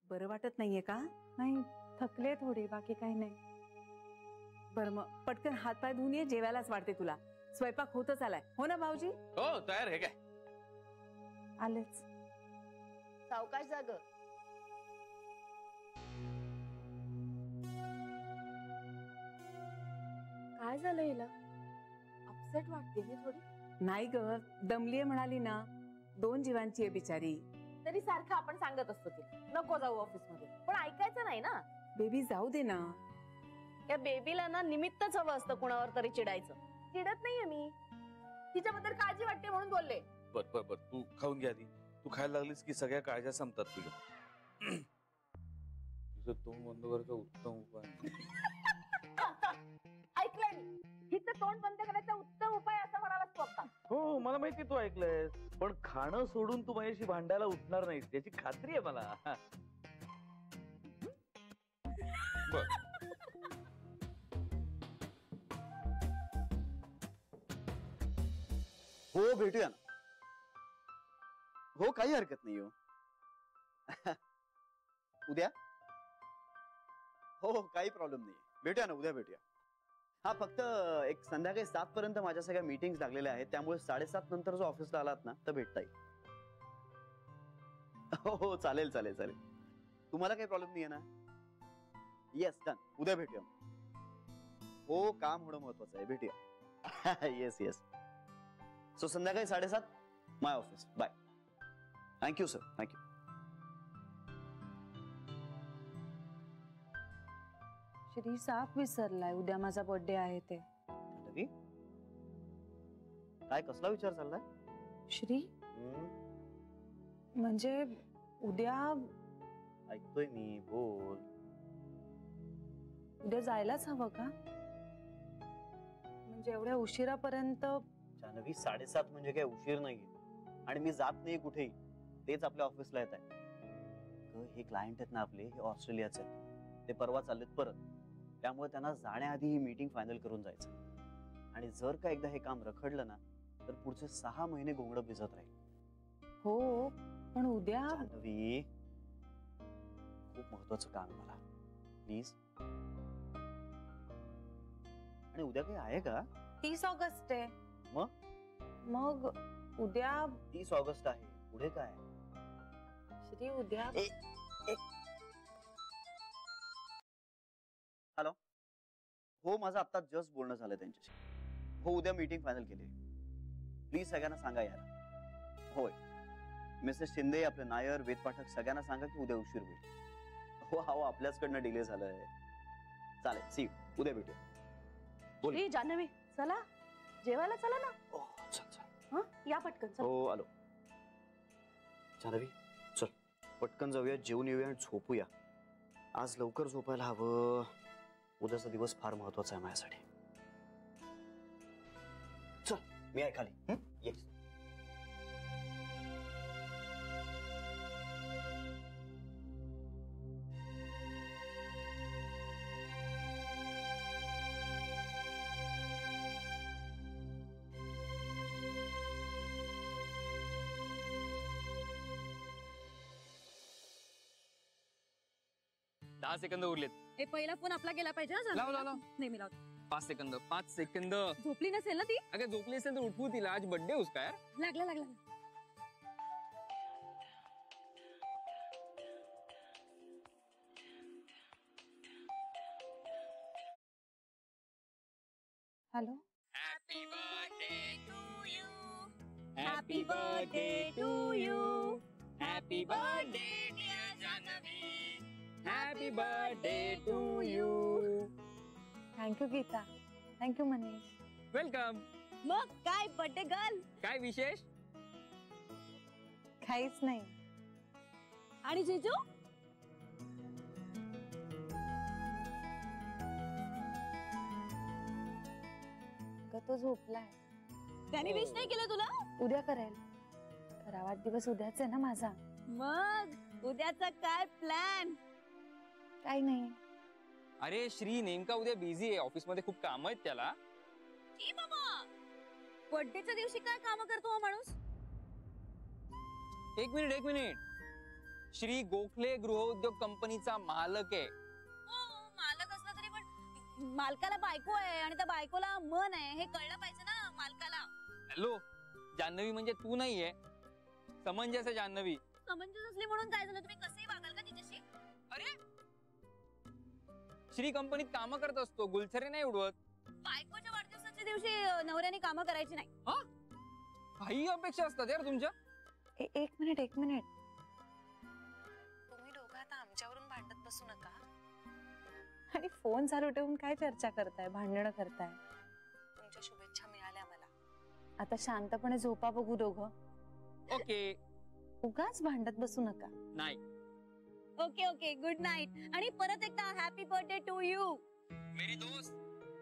बरं वाटत नाहीये का? नाही, थकले थोडी, बाकी काही नाही. बरं मग पटकन हातपाय धुवून ये, जेवायलाच वाटते तुला. स्वयंपाक होतच आलाय, हो ना भाऊजी? हो तयार आहे काय? आलेच. सावकाश जाग. काय झालं हिला? अपसेट वाटते ही थोडी. नाही ग, दमलीये म्हणाली ना. 2 जीवांची आहे बिचारी. तरी सारखं आपण सांगत असतो तिला नको जाऊ ऑफिस मध्ये, पण ऐकायचं नाही ना. बेबी जाऊ दे ना. या बेबीला ना निमित्तच हवं असतं कुणावर तरी चिडायचं. चिडत नाहीये मी, तिच्याबद्दल काळजी वाटते म्हणून बोलले. बर बर बर, तू खाऊन घ्या आधी. तू खायला लागलीस की सगळ्या काळज्या संपतात तुझ्या. तुझं तोंड बंद करायचा उत्तम उपाय. ऐकलंय मी, हिचं तोंड बंद करायचा उत्तम उपाय असं म्हणालास तू आता. हो मला माहिती तू ऐकलंयस, पण खाणं सोडून तू माझ्याशी भांडायला उठणार नाहीस त्याची खात्री आहे मला. बर हो भेटूया ना. हो काही हरकत नाही. हो उद्या हो काही प्रॉब्लेम नाही, भेटूया ना, उद्या भेटूया. हा फक्त एक संध्याकाळी 7 पर्यंत माझ्या सगळ्या मीटिंग्स लागलेल्या आहेत, त्यामुळे 7:30 नंतर जो ऑफिसला आलात ना तर भेटता येईल. हो हो चालेल चालेल चालेल, तुम्हाला काही प्रॉब्लेम नाही आहे ना? येस डन, उद्या भेटूया. हो काम होणं महत्वाचं आहे, भेटूया. Yes yes. सो संध्याकाळी 7:30 my office. Bye. Thank you sir, thank you. Shri साफ विसरलाय, उद्या माझा बर्थडे आहे ते. काय कसला विचार चाललाय? श्री म्हणजे उद्या. ऐकतोय मी, बोल. उद्या जायलाच हवं का? म्हणजे एवढ्या उशिरापर्यंत? जान्हवी 7:30 म्हणजे काय उशीर नाहीये, आणि मी जात नाही कुठेही, तेच आपल्या ऑफिसला येत आहे. हे क्लायंट आहेत ना आपले, हे ऑस्ट्रेलियाचे आहेत. ते परवा चाललेत परत, त्यामुळे त्यांना जाण्याआधी ही मीटिंग फायनल करून जायचं. आणि जर का एकदा हे काम रखडलं ना तर पुढचे 6 महिने घोंगडं भिजत राहील. हो पण उद्या. जान्हवी खूप महत्वाचं काम आहे मला, प्लीज. आणि उद्या काही आहे का? 30 ऑगस्ट आहे. मग उद्या 30 ऑगस्ट आहे, पुढे काय? श्री उद्या. हॅलो. हो माझं आता जस्ट बोलणं झालं त्यांच्याशी. हो उद्या मीटिंग फायनल केली. प्लीज सगळ्यांना सांगा यार. होय मिसेस शिंदे, आपले नायर, वेद पाठक सगळ्यांना सांगा की उद्या उशीर होईल. हो हो आपल्याचकडनं डिले झालंय. चालेल, सी यू, उद्या भेटूया. जान्हवी चला जेवायला चला ना. चल चल. हा या पटकन. हो आलो. जान्हवी चल पटकन जाऊया, जेवून येऊया आणि झोपूया. आज लवकर झोपायला हवं, उद्याचा दिवस फार महत्वाचा आहे माझ्यासाठी. चल मी आहे खाली. येस. दहा सेकंद उरलेत. हे पहिला फोन आपला गेला पाहिजे. लाव लाव लाव. नाही मी लावतो. 5 सेकंद 5 सेकंद. झोपली नसेल ना ती? अगं झोपली असेल तर उठवू तिला, आज बर्थडे उसका यार. लागला लागला. Hello. Happy birthday to you. Happy birthday to you. Happy birthday dear Janhvi. Happy birthday to you. Thank you Geeta. Thank you Manish. Welcome. मग काय बर्थडे गर्ल? काय विशेष? काहीच नाही. आणि जिजू? तो झोपलाय. त्याने विश नाही केलं तुला? उद्या करेल. खरा वाढदिवस उद्याच आहे ना माझा. मग उद्याचा काय प्लॅन? काही नाही. अरे श्री नेमका उद्या बिझी आहे, ऑफिस मध्ये खूप काम आहेत त्याला. ई बाबा, बर्थडेच्या दिवशी काय काम करतो हा माणूस? एक मिनिट श्री गोखले गृहउद्योग कंपनीचा मालक आहे. हो, मालक असला तरी पण मालकाला बायको आहे आणि त्या बायकोला मन आहे हे कळलं पाहिजे ना मालकाला. हॅलो, जान्हवी म्हणजे तू नाहीये, समंजस आहे जान्हवी. समंजस असली म्हणून काय झालं, तुम्ही कसेही वागाल का तिच्याशी? अरे, श्री कंपनीत काम करत असतो, गुलछरे नाही उडवत. बायकोच्या वाढदिवसाच्या दिवशी नवऱ्याने कामं करायची नाही. काही अपेक्षा असतात यार तुमच्या. एक मिनिट तुम्ही दोघं आता आमच्यावरून भांडत बसू नका. आणि फोन चालू ठेवून काय चर्चा करताय, भांडणं करताय. तुमच्या शुभेच्छा मिळाल्या मला. आता शांतपणे झोपा बघू दोघं. ओके. उगाच भांडत बसू नका. नाही. ओके ओके, गुड नाईट आणि परत एकदा हॅपी बर्थडे टू यू. मेरी दोस्त,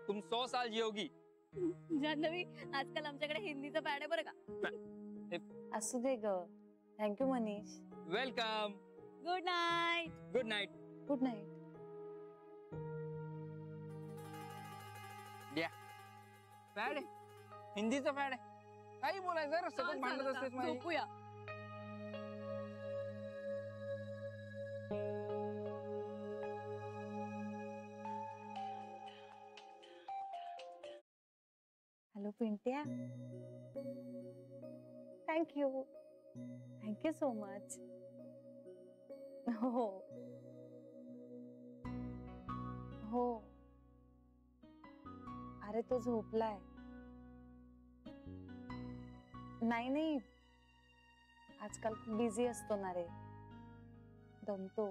तुम 100 साल जियोगी. जान्हवी, आजकाल आमच्याकडे हिंदीचं पॅड आहे बरं का. असू दे ग. Thank you Manish. Welcome. Good night. Good night. Good night. Fad आहे, हिंदीचं फॅड आहे. काही बोलायचं रे, सतत भांडत असतेस माझी. झोपूया. हॅलो पिंट्या. Thank you so much. हो हो. अरे तो झोपलाय. नाही, आजकाल खूप बिझी असतो ना रे, दमतो.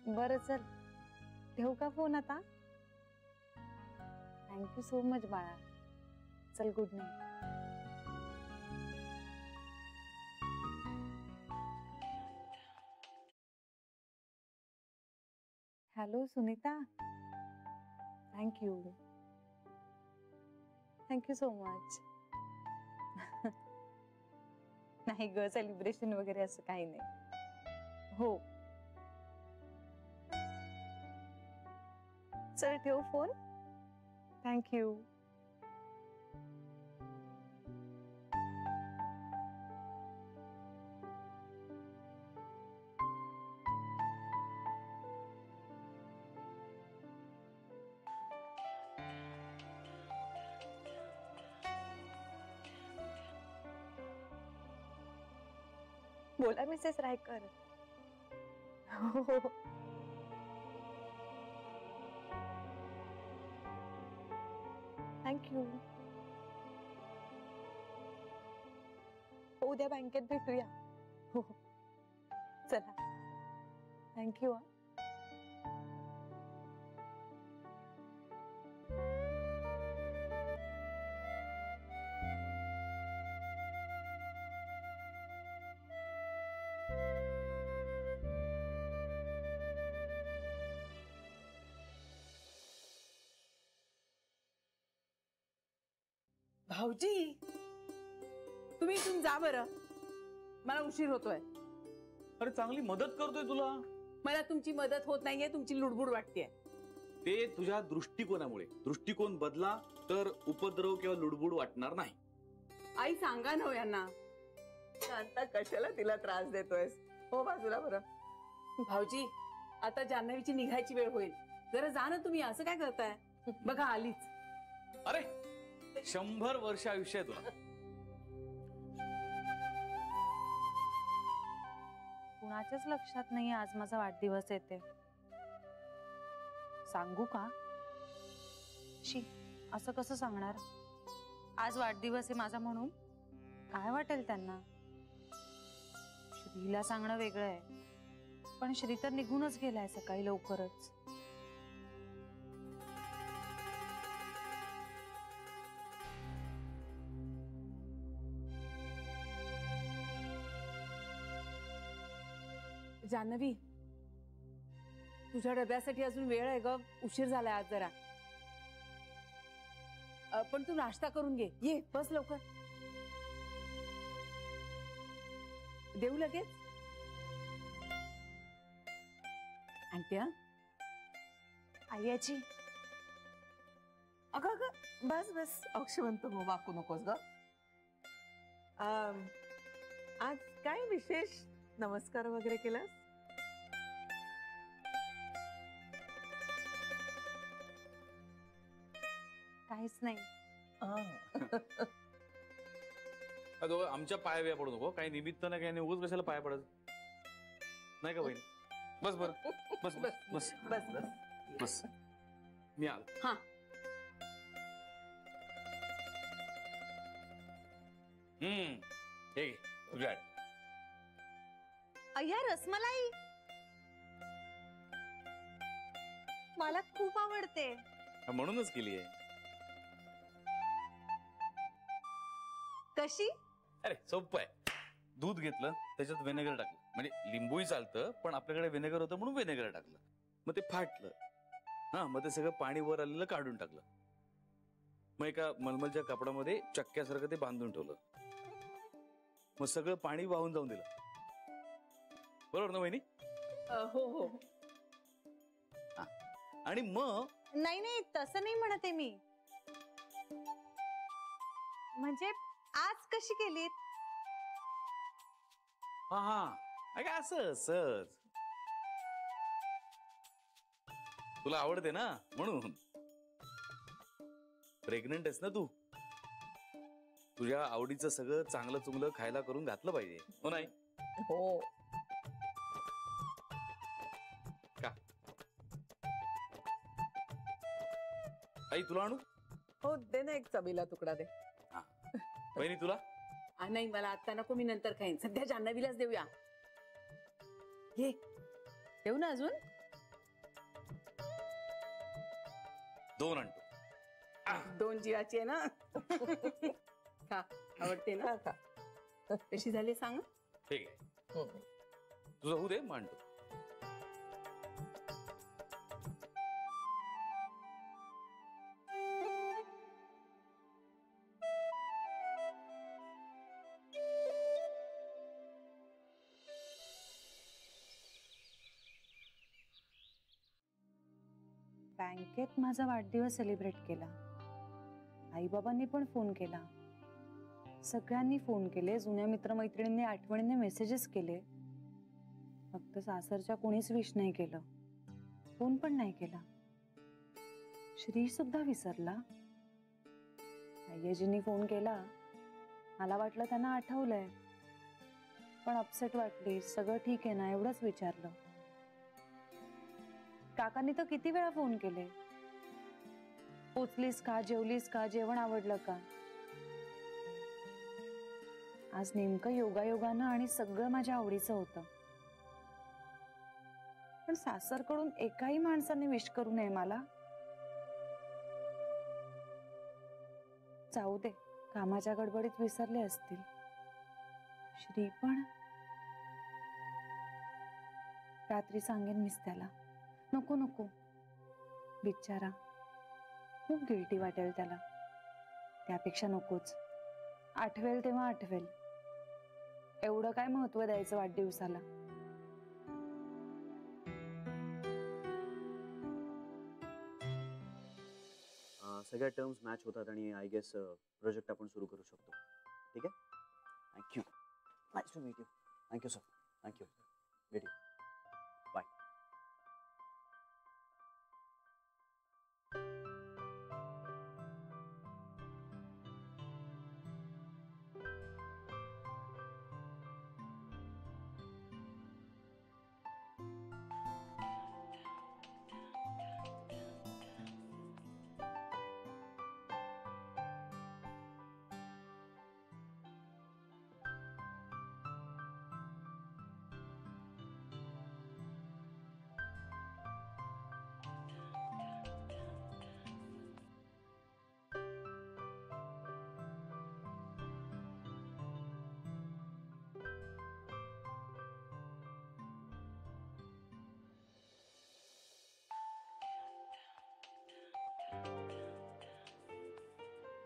बरं चल, ठेवू का फोन आता? थँक्यू सो मच बाळा. चल, good night. Hello Sunita. Thank you so much. नाही ग, सेलिब्रेशन वगैरे असं काही नाही. हो चल, ठेव फोन. थँक्यू. बोला मिसेस रायकर. हो. थँक्यू. उद्या बँकेत भेटूया. हो चला. थँक्यू. भाऊजी, तुम्ही इथून जा बरं, मला उशीर होतोय. अरे चांगली मदत करतोय तुला. मला तुमची मदत होत नाहीये, तुमची लुडबुड वाटतेय. ते तुझ्या दृष्टिकोनामुळे. दृष्टिकोन बदला तर उपद्रव किंवा लुडबुड वाटणार नाही. आई सांगा ना यांना. शांता, कशाला तिला त्रास देतोयस? हो बाजूला बरं. भाऊजी, आता जान्हवीची निघायची वेळ होईल, जरा जा ना तुम्ही. असं काय करताय? बघा आलीच. अरे 100 वर्ष आयुष्य आहे तुला. कुणाच्याच लक्षात नाही आज माझा वाढदिवस येते. सांगू का? शी, असं कसं सांगणार? आज वाढदिवस आहे माझा म्हणून काय वाटेल त्यांना? श्रीला सांगणं वेगळं आहे, पण श्री तर निघूनच गेलाय सकाळी लवकरच. जान्हवी, तुझ्या डब्यासाठी अजून वेळ आहे ग. उशीर झालाय आज जरा. पण तू नाश्ता करून घे. ये, बस लवकर. देऊ लगेच? आंट्या, आईची. अगं अगं, बस बस. अक्षमंत हो, वाकू नकोस ग. आज काय विशेष नमस्कार वगैरे केलास? काहीच नाही. अगं, आमच्या पाया बिया पडू नको. काही निमित्त नाही, काही नाही. उगाच कशाला पाया पडत नाही का बहिणी? बस बरं, बस बस बस बस बस बस. मी आलो. हा. हे घे, तुझ्या आड. अय्या, रसमलाई मला खूप आवडते. म्हणूनच केली आहे. कशी? अरे सोपं आहे. दूध घेतलं, त्याच्यात व्हिनेगर टाकलं. म्हणजे लिंबूही चालतं, पण आपल्याकडे व्हिनेगर होतं म्हणून व्हिनेगर टाकलं. मग ते फाटलं. हा, मग ते सगळं पाणी वर आलेलं काढून टाकलं. मग एका मलमलच्या कपड्यामध्ये चक्क्यासारखं ते बांधून ठेवलं. मग सगळं पाणी वाहून जाऊन दिलं. बरोबर ना वहिनी? हो हो. आणि मग नाही नाही, तसं नाही म्हणते मी. म्हणजे आज कशी केलीत? हा हा, अगं असं सहज. तुला आवडते ना म्हणून. प्रेग्नंट आहेस ना तू. तुझ्या आवडीचं सगळं चांगलं चुंगलं खायला करून घातलं पाहिजे, हो नाही? हो. का आई, तुला आणू? हो, दे ना एक चवीला तुकडा दे. बहिणी तुला? नाही, मला आता नको, मी नंतर खाईन. सध्या जान्हवीलाच देऊया. घे, देऊ ना अजून? 2 आणतो. 2 जीवाची आहे ना. खा, आवडते ना. खा. कशी झाली सांग. ठीक आहे, तुझं होऊ दे, मांडतो. बँकेत माझा वाढदिवस सेलिब्रेट केला. आई बाबांनी पण फोन केला. सगळ्यांनी फोन केले. जुन्या मित्रमैत्रिणींनी आठवणीने मेसेजेस केले. फक्त सासरच्या कोणीच विश नाही केलं. फोन पण नाही केला. श्री सुद्धा विसरला. अय्याजींनी फोन केला. मला वाटलं त्यांना आठवलंय, पण अपसेट वाटली. सगळं ठीक आहे ना एवढंच विचारलं. काकांनी तर किती वेळा फोन केले. पोचलीस का, जेवलीस का, जेवण आवडलं का. आज नेमकं योगायोगानं आणि सगळं माझ्या आवडीचं होतं. पण सासरकडून एकाही माणसाने विश करू नये मला. जाऊ दे, कामाच्या गडबडीत विसरले असतील. श्री पण रात्री सांगेन मीच त्याला. नको नको, बिचारा खूप गिल्टी वाटेल त्याला. त्यापेक्षा नकोच. आठवेल तेव्हा आठवेल. एवढं काय महत्व द्यायचं वाढदिवसाला. सगळ्या टर्म्स मॅच होतात आणि आय गेस प्रोजेक्ट आपण सुरू करू शकतो. ठीक आहे, thank you. Nice to meet you. Thank you sir. Thank you. भेट यू. बाय.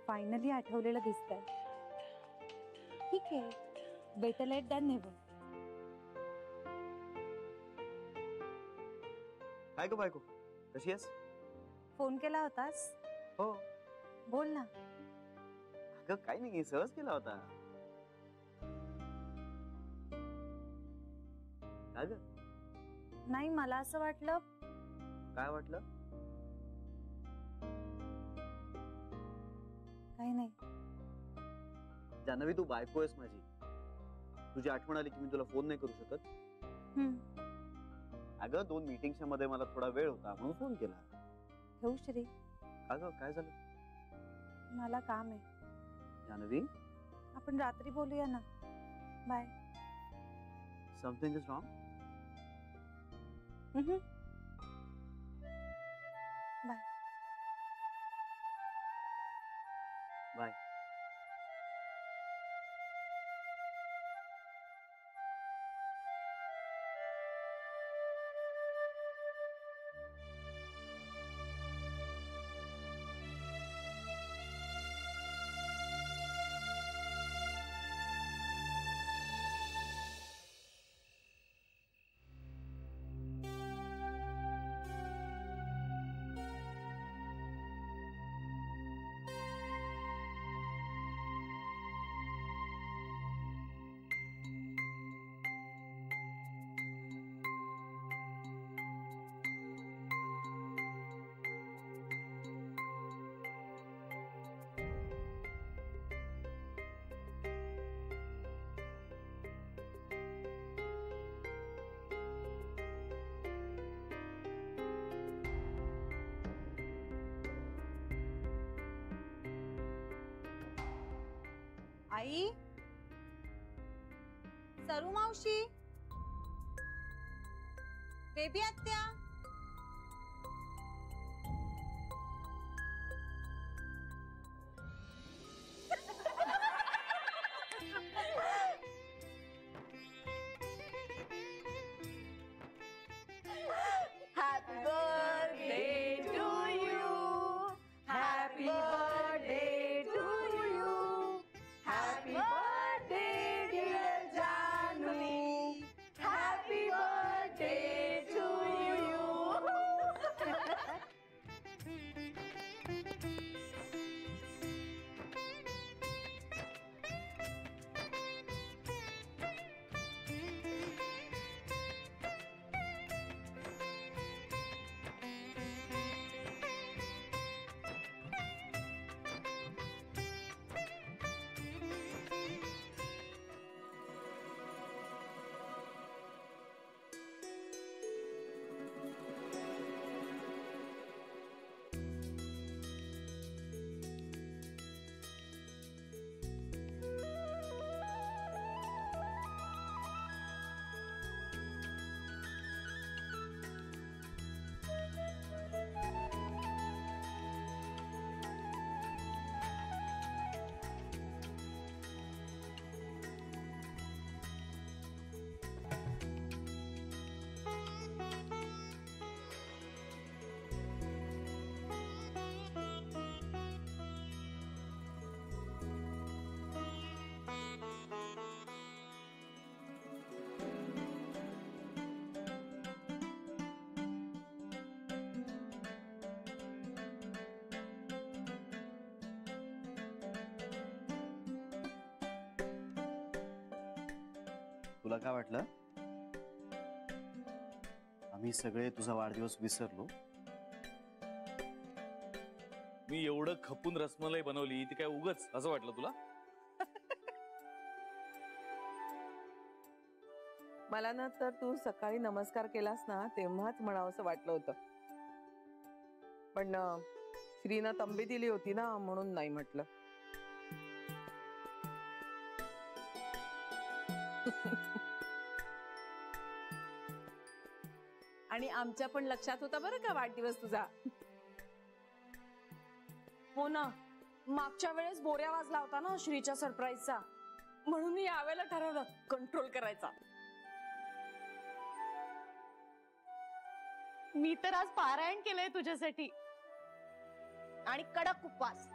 फायनली आठवलेलं दिसतंय. ठीक आहे, बेटर लेट दॅन नेव्हर. काय ग बायको, कशी आहेस? फोन केला होतास? हो. बोल ना. अगं काही नाही, सहज केला होता. का ग? नाही, मला असं वाटलं. काय वाटलं? काही नाही. जान्हवी, तू बायको आहेस माझी. तुझी आठवण आली की मी तुला फोन नाही करू शकत. अगं 2 मीटिंगच्या मध्ये मला थोडा वेळ होता म्हणून फोन केला. ठेवू श्री, अगं काय झालं? मला काम आहे. जान्हवी, आपण रात्री बोलूया ना. Bye. Something is wrong. Bye. Bye. आई, सरू मावशी, बेबी आत्या. Happy birthday to you. Happy birthday to you. Happy birthday dear Janvi. Happy birthday to you. तुला काय वाटलं? आम्ही सगळे तुझा वाढदिवस विसरलो? मी एवढं खपून रसमलाई बनवली ती काय उगच असं वाटलं तुला? मला ना तर तू सकाळी नमस्कार केलास ना तेव्हाच म्हणावं असं वाटलं होतं, पण श्रीनं तंबी दिली होती ना म्हणून नाही म्हटलं. आणि आमच्या पण लक्षात होता बरं का वाढदिवस तुझा. हो ना, मागच्या वेळेस बोऱ्या वाजला होता ना श्रीच्या सरप्राईजचा, म्हणून मी यावेळेला ठरवलं कंट्रोल करायचा. मी तर आज पारायण केलंय तुझ्यासाठी आणि कडक उपवास.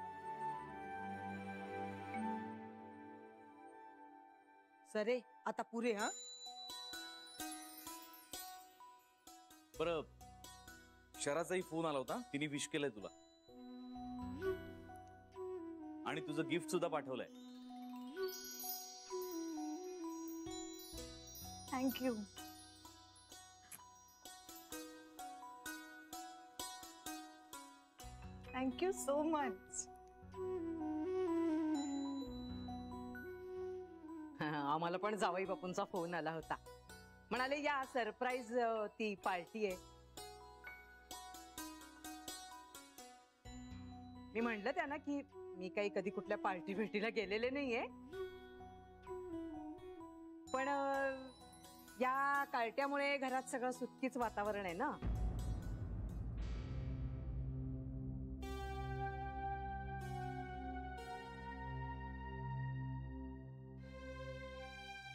सरे आता पुरे. हा बरं, शराचाही फोन आला होता, तिने विश केलंय तुला आणि तुझं गिफ्ट सुद्धा पाठवलंय. थँक्यू. Thank you so much. आम्हाला पण जावई बापूंचा फोन आला होता. म्हणाले या सरप्राईज ती पार्टी आहे. मी म्हंटल त्यांना की मी काही कधी कुठल्या पार्टी भेटीला गेलेले नाहीये, पण या कार्ट्यामुळे घरात सगळं सुट्टीच वातावरण आहे ना.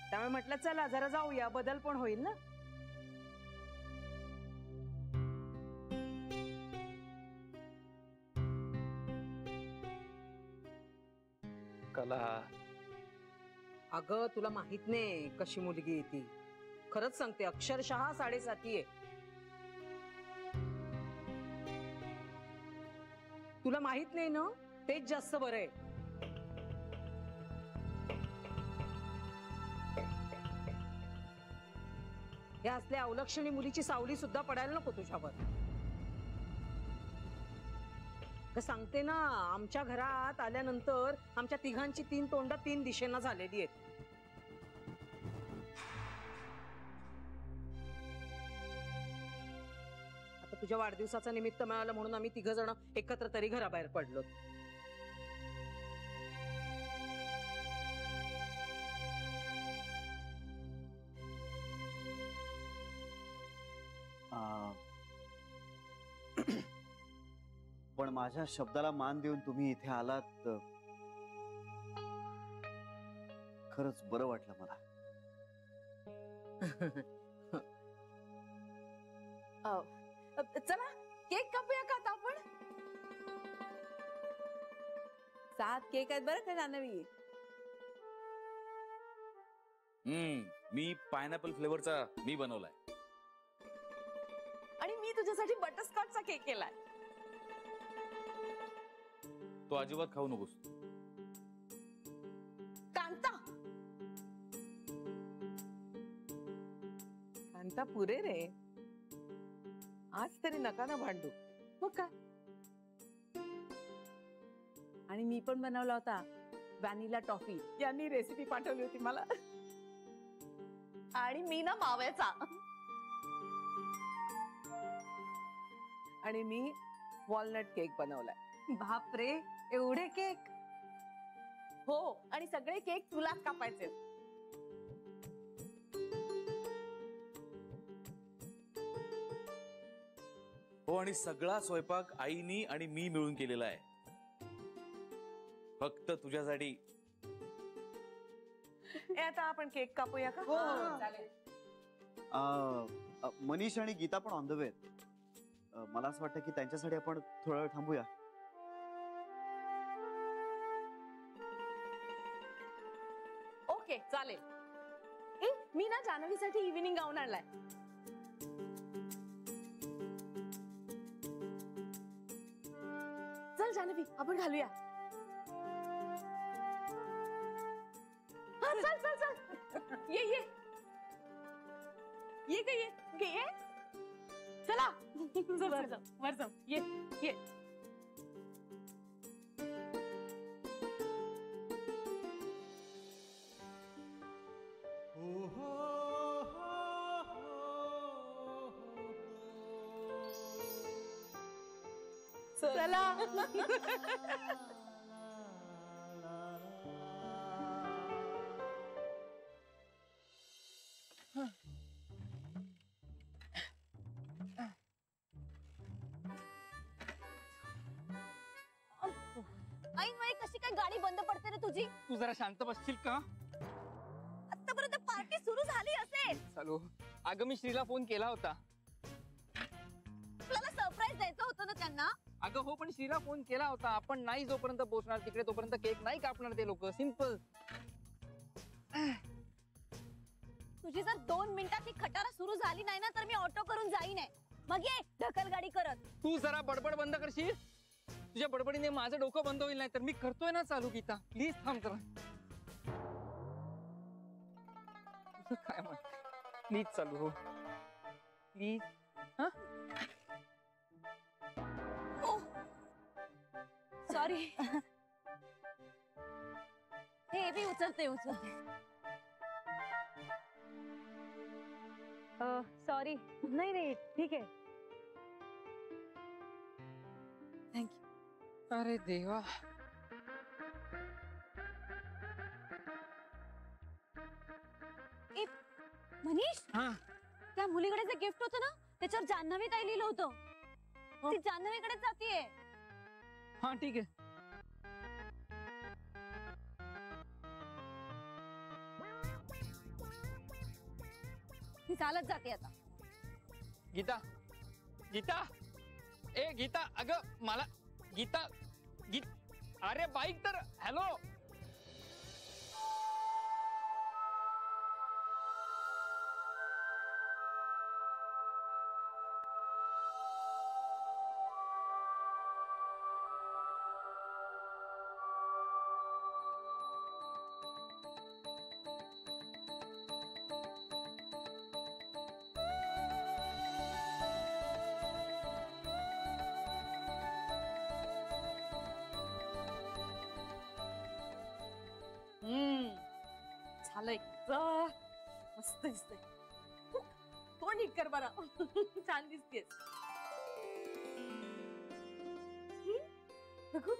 त्यामुळे म्हटलं चला जरा जाऊया, बदल पण होईल ना. कला, अगं तुला माहित नाही कशी मुलगी आहे ती. खरंच सांगते, अक्षरशः 7.5 आहे. तुला माहित नाही ना, तेच जास्त बरं आहे. या असल्या अवलक्षणी मुलीची सावली सुद्धा पडायला नको तुझ्यावर. सांगते ना, आमच्या घरात आल्यानंतर आमच्या तिघांची 3 तोंड 3 दिशेनं झालेली आहेत. आता तुझ्या वाढदिवसाचा निमित्त मिळालं म्हणून आम्ही 3 जण एकत्र तरी घराबाहेर पडलो. पण माझ्या शब्दाला मान देऊन तुम्ही इथे आलात, खरंच बरं वाटलं मला. चला केक कापूया का आता आपण? 7 केक आहेत बरं का जान्हवी. मी पायनॅपल फ्लेवरचा मी बनवलाय. आणि मी तुझ्यासाठी बटरस्कॉचचा केक केलाय. तो अजिबात खाऊ नकोस. कांता, कांता पुरे रे, आज तरी नका ना भांडू. मग काय. आणि मी पण बनवला होता व्हॅनिला टॉफी. यांनी रेसिपी पाठवली होती मला. आणि मी ना माव्याचा. आणि मी वॉलनट केक बनवलाय. बापरे, एवढे केक? हो, आणि सगळे केक तुलाच कापायचे. हो, आणि सगळा स्वयंपाक आईनी आणि मी मिळून केलेला आहे, फक्त तुझ्यासाठी. आता आपण केक कापूया का? हो. चालेल. मनीष आणि गीता पण ऑन द वे. मला असं वाटतं की त्यांच्यासाठी आपण थोडा वेळ थांबूया. ओके चालेल. मी ना जान्हवीसाठी इव्हिनिंग गाऊन आणलाय. चल जान्हवी, आपण घालूया. हा, चल चल चल, ये ये ये ये ये. चला वर जाऊ ये ये. चला. ऐन वेळी कशी काय गाडी बंद पडते रे तुझी? तू जरा शांत बसशील का? आतापर्यंत पार्टी सुरू झाली असेल. चालू. अगं मी श्रीला फोन केला होता. आपल्याला सरप्राईज द्यायचं होतं ना त्यांना. अगं हो, पण श्रीला फोन केला होता. आपण नाही जोपर्यंत पोहोचणार तिकडे तोपर्यंत केक नाही कापणार ते लोक. सिंपल. तुझी जर 2 मिनिटात ही खटारा सुरू झाली नाही ना तर मी ऑटो करून जाईन. मग ये ढकल गाडी करत. तू जरा बडबड बंद करशील? तुझ्या बडबडीने माझं डोकं बंद होईल. नाही तर मी करतोय ना चालू. गीता प्लीज थांब जरा. तुझं काय म्हण, प्लीज चालू हो प्लीज. हा, सॉरी. हे बी उचलते. सॉरी, नाही नाही ठीक आहे. थँक्यू. अरे देवा. मनीष, हा. त्या मुलीकडे जे गिफ्ट होतं ना त्याच्यावर जान्हवी ताई लिहिलं होतं. ती जान्हवीकडे जातीये. हा ठीक आहे. ती चालत जाते आता. गीता, गीता, ए गीता, अगं मला गीता, अरे बाईक तर, हॅलो. झालंय मस्त दिसतंय. कोण नीट कर बरं. छान दिसतेस. बघू.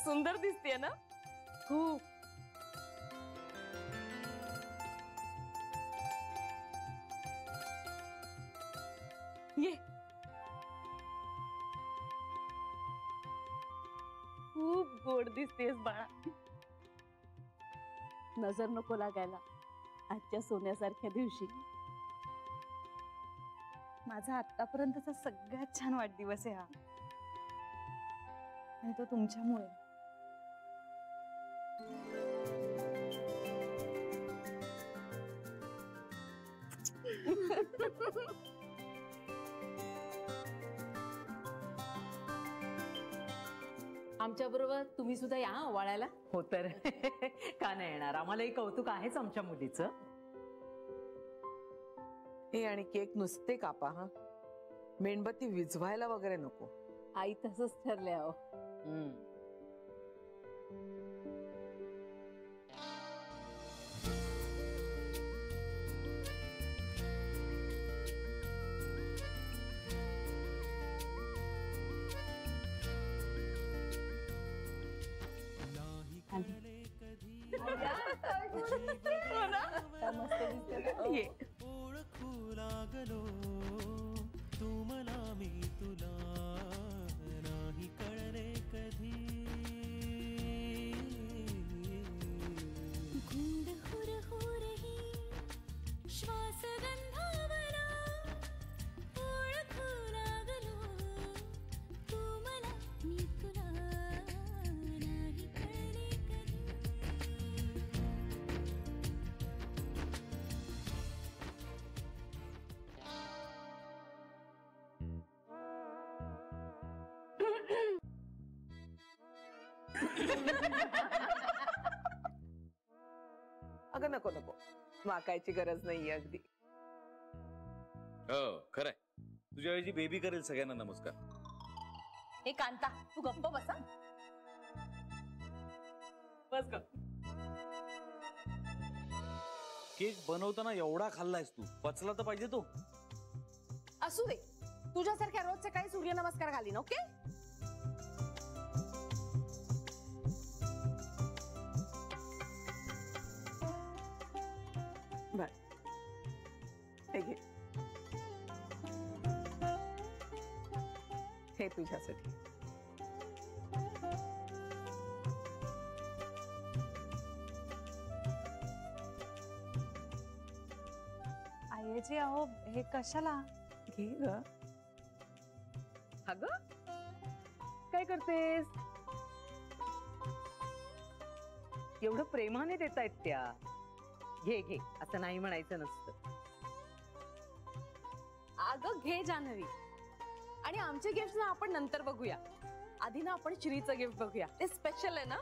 सुंदर दिसतेय ना खूप. ये खूप गोड दिसतेस बाळा. नजर नको लागायला आजच्या सोन्यासारख्या दिवशी. माझा आतापर्यंतचा सगळ्यात छान वाढदिवस आहे हा, आणि तो तुमच्यामुळे. आमच्या बरोबर तुम्ही सुद्धा या ओवाळायला. हो तर का नाही येणार, आम्हालाही कौतुक आहेच आमच्या मुलीचं. हे आणि केक नुसते कापा हा, मेणबत्ती विझवायला वगैरे नको. आई तसंच ठरलंय अहो. ये. अगं नको नको, वाकायची गरज नाहीये अगदी. हो खरंय. तुझ्या वेळी बेबी करेल सगळ्यांना नमस्कार. हे कांता तू गप्प बसा. बस ग. केक बनवताना एवढा खाल्लायस तू, पचला तर पाहिजे तो. असू दे, तुझ्यासारख्या रोज सकाळी सूर्यनमस्कार घालीन. ओके. बर, हे घे. हे तुझ्यासाठी. आईजी अहो, हे कशाला? घे ग. अगं काय करतेस? एवढं प्रेमाने देतायत त्या. घे घे, असं नाही म्हणायचं नसतं. अगं घे जान्हवी. आणि आमचे गिफ्ट ना आपण नंतर बघूया. आधी ना आपण श्रीचं गिफ्ट बघूया, ते स्पेशल आहे ना.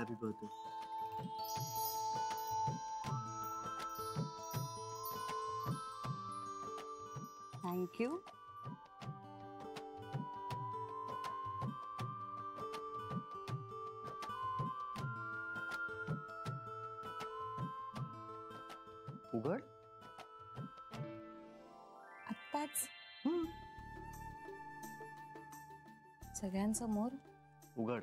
Happy birthday. थँक्यू. उघड. आत्ताच सगळ्यांसमोर. उघड.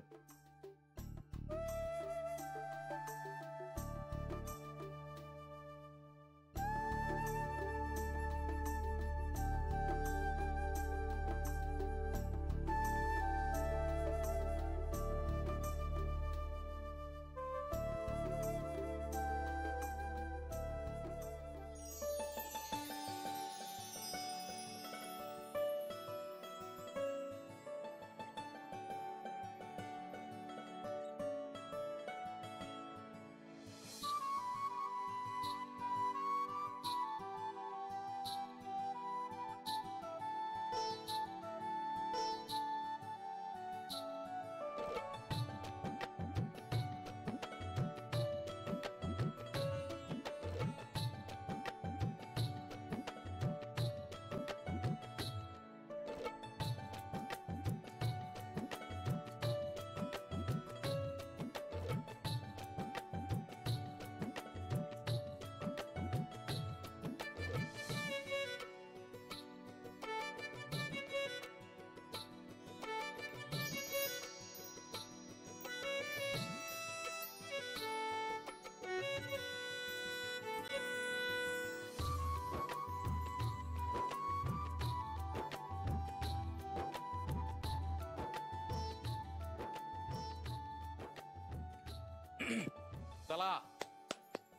चला,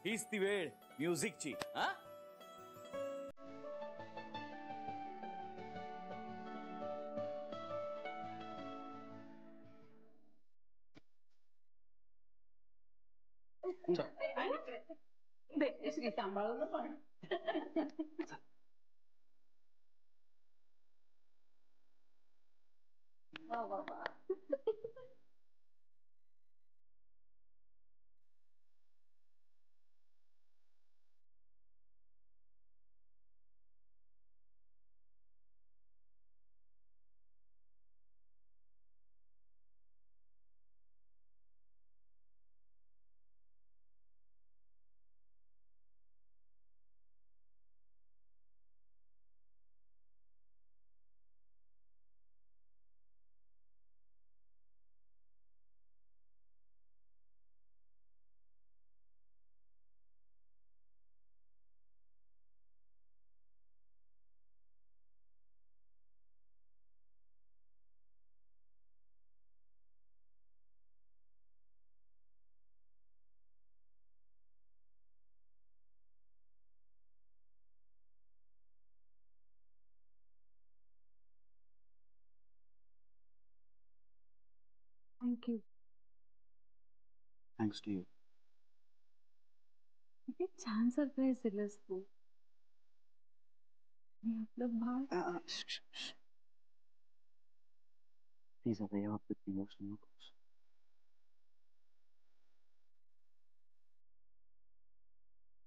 हीच ती वेळ म्युझिकची. हा, श्री सांभाळून पण. थँक्यू. Thanks to you. किती छान सरप्राईज दिलंस तू. आणि आपलं बाळ. प्लीज आता या बाबतीत इमोशनल नकोस.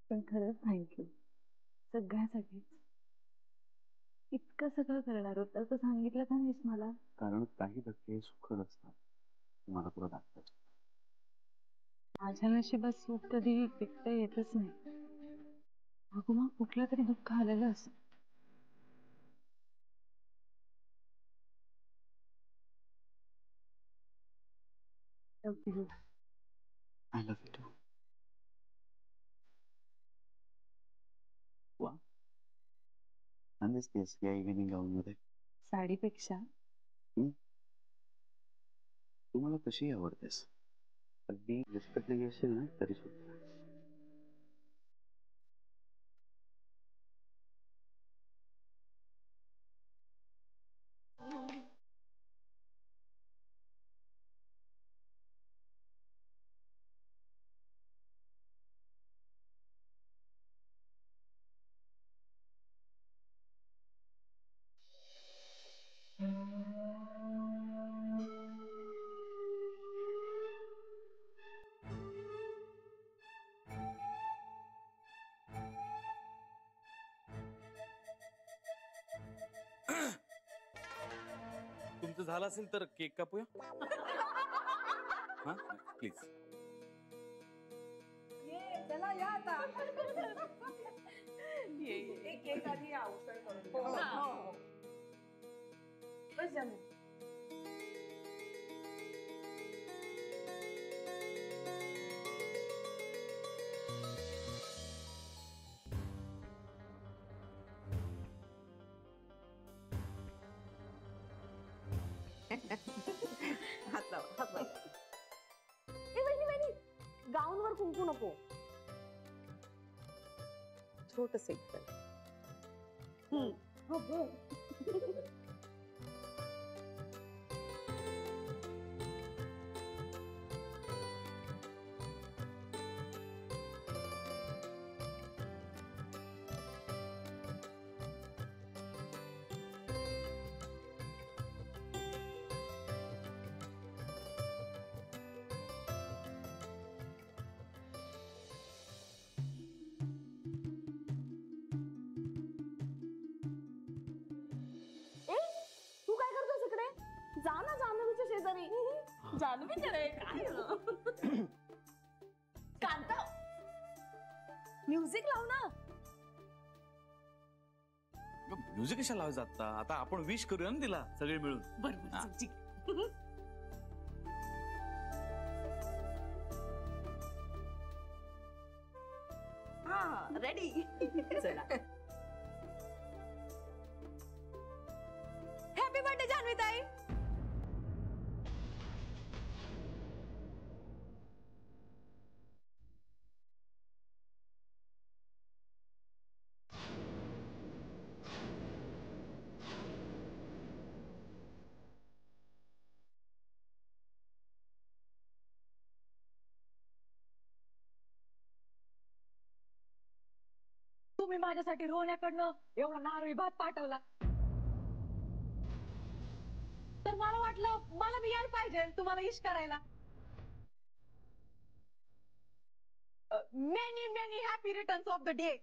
पण खरंच थँक्यू सगळ्यासाठी. इतकं सगळं करणार होतं तर सांगितलं का नाहीस मला. कारण काही धक्के सुखद असतात. मला तुला दाखवायचं. माझ्या नशिबात सुख कधी व्यक्त येतच नाही. अगं मग कुठलं तरी दुःख आलेलं असं. I love you too. दिसतेस या इव्हिनिंग गाऊन मध्ये. साडीपेक्षा तू मला कशी आवडतेस, अगदी रिस्पेक्टली असेल ना तरी सुद्धा. तुमचं झालं असेल तर केक कापूया. हा प्लीज. चला या आता. एक केक आधी अवसर करून घ्या. बस जमलं. हात लावा, हात लावा. ए वहिनी गाऊनवर कुंकू नको. छोटस एक तर. तू काय करतोस इकडे? जा ना जान्हवीच्या शेजारी. जान्हवीकडे काय कांता म्युझिक लाव ना. म्युझिक कशाला लावायचं आता? आता आपण विश करूया ना तिला सगळे मिळून. बरोबर. हा रेडी. चला. हॅपी बर्थडे जान्हवी ताई. तुम्ही माझ्यासाठी रोहण्याकडनं एवढा नारळी भात पाठवला तर मला वाटलं मला बी यायला पाहिजे तुम्हाला इश करायला. Many many happy returns of the day.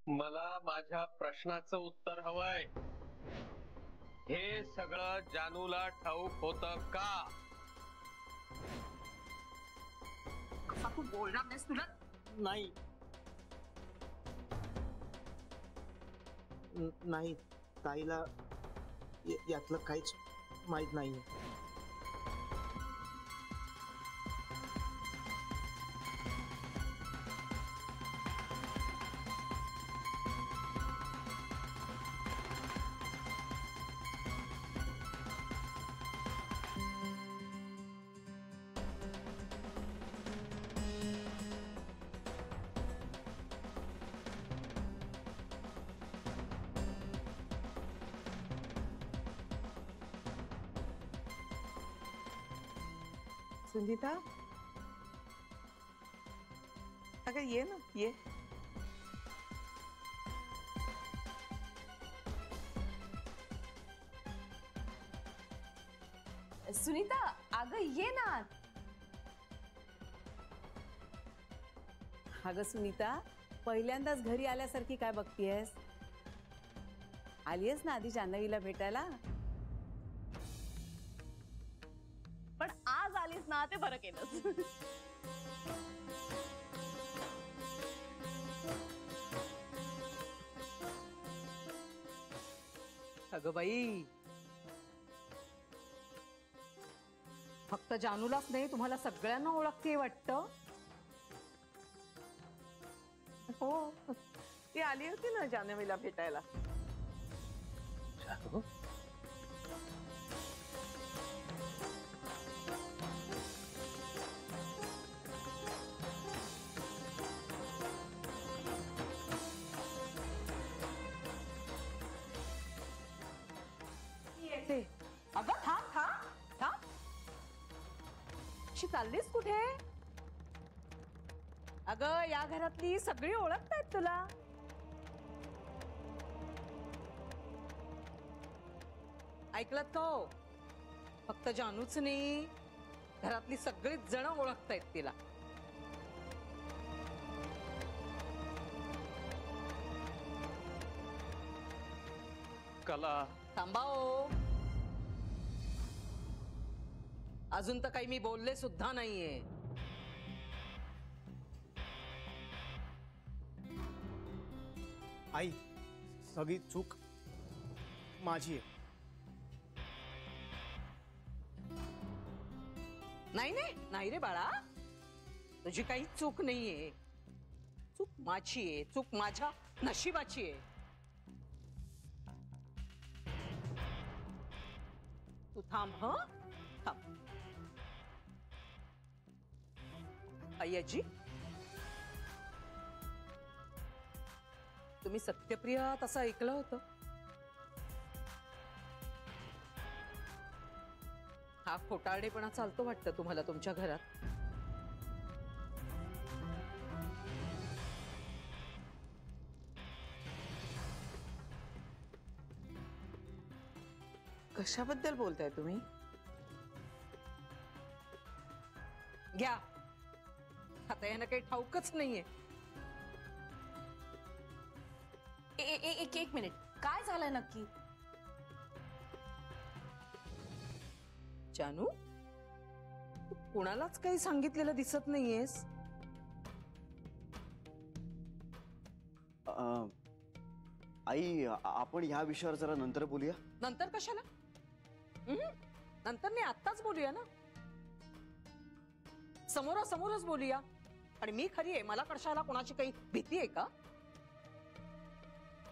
मला माझ्या प्रश्नाचं उत्तर हवंय. हे सगळं जानूला ठाऊक होतं का? असा तू बोलणार नाहीस तुला. नाही नाही ताईला यातलं काहीच माहित नाहीये. सुनीता, अगं ये ना, ये. सुनीता अगं ये ना. अगं सुनीता, पहिल्यांदाच घरी आल्यासारखी काय बघतीयस? आलीयस ना आधी जान्हवीला भेटायला? ना ते बरं केलंस. अगं बाई, फक्त जानूलाच नाही तुम्हाला सगळ्यांना ओळखते वाटतं. हो, ती आली होती ना जान्हवीला भेटायला. अगं थांब थांब थांब, चाललीस कुठे? अगं या घरातली सगळी ओळखतायत तुला. ऐकलत का हो? फक्त जानूच नाही, घरातली सगळीच जण ओळखतायत तिला. कला थांबाओ, अजून तर काही मी बोलले सुद्धा नाहीये. आई, सगळी चूक माझी आहे. नाही नाही नाही रे बाळा, तुझी काही चूक नाहीये. चूक माझी आहे, चूक माझ्या नशिबाची आहे. तू थांब, ह थांब. अय्याजी, तुम्ही सत्यप्रिया तसं ऐकलं होतं? हा खोटारडेपणा चालतो वाटतं तुम्हाला तुमच्या घरात. कशाबद्दल बोलताय तुम्ही? घ्या, आता यानं काही ठाऊकच नाहीये. एक मिनिट, काय झालंय नक्की? जानू, तू कुणालाच काही सांगितलेलं दिसत नाहीयेस. आई, आपण ह्या विषयावर जरा नंतर बोलूया. नंतर कशाला? नंतर नाही, आत्ताच बोलूया ना. समोरासमोरच बोलूया. आणि मी खरी आहे, मला कशाला कोणाची काही भीती आहे का?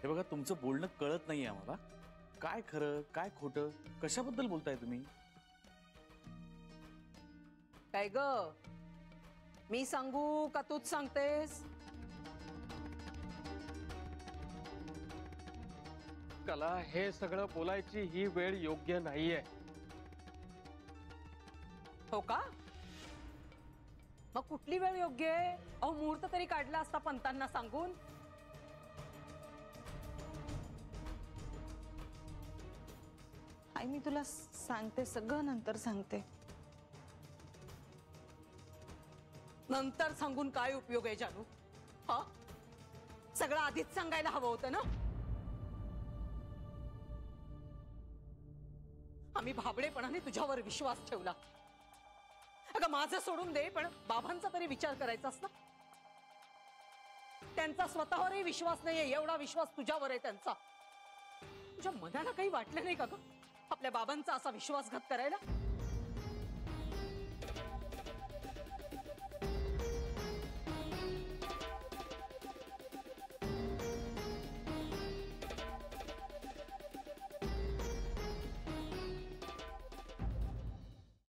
हे बघा, तुमचं बोलणं कळत नाहीये आम्हाला. काय खरं काय खोटं कशाबद्दल बोलताय तुम्ही? काय ग, मी सांगू का तूच सांगतेस? कला, हे सगळं बोलायची ही वेळ योग्य नाहीये. हो का? मग कुठली वेळ योग्य आहे? अहो, मुहूर्त तरी काढला असता पंतांना सांगून. आई, मी तुला सांगते, सगळं नंतर सांगते. नंतर सांगून काय उपयोग आहे जानू? हा, सगळं आधीच सांगायला हवं होतं ना. आम्ही भाबडेपणाने तुझ्यावर विश्वास ठेवला. अगं, माझं सोडून दे, पण बाबांचा तरी विचार करायचास ना. त्यांचा स्वतःवरही विश्वास नाहीये, एवढा विश्वास तुझ्यावर आहे त्यांचा. तुझ्या मनाला काही वाटलं नाही का ग आपल्या बाबांचा असा विश्वासघात करायला?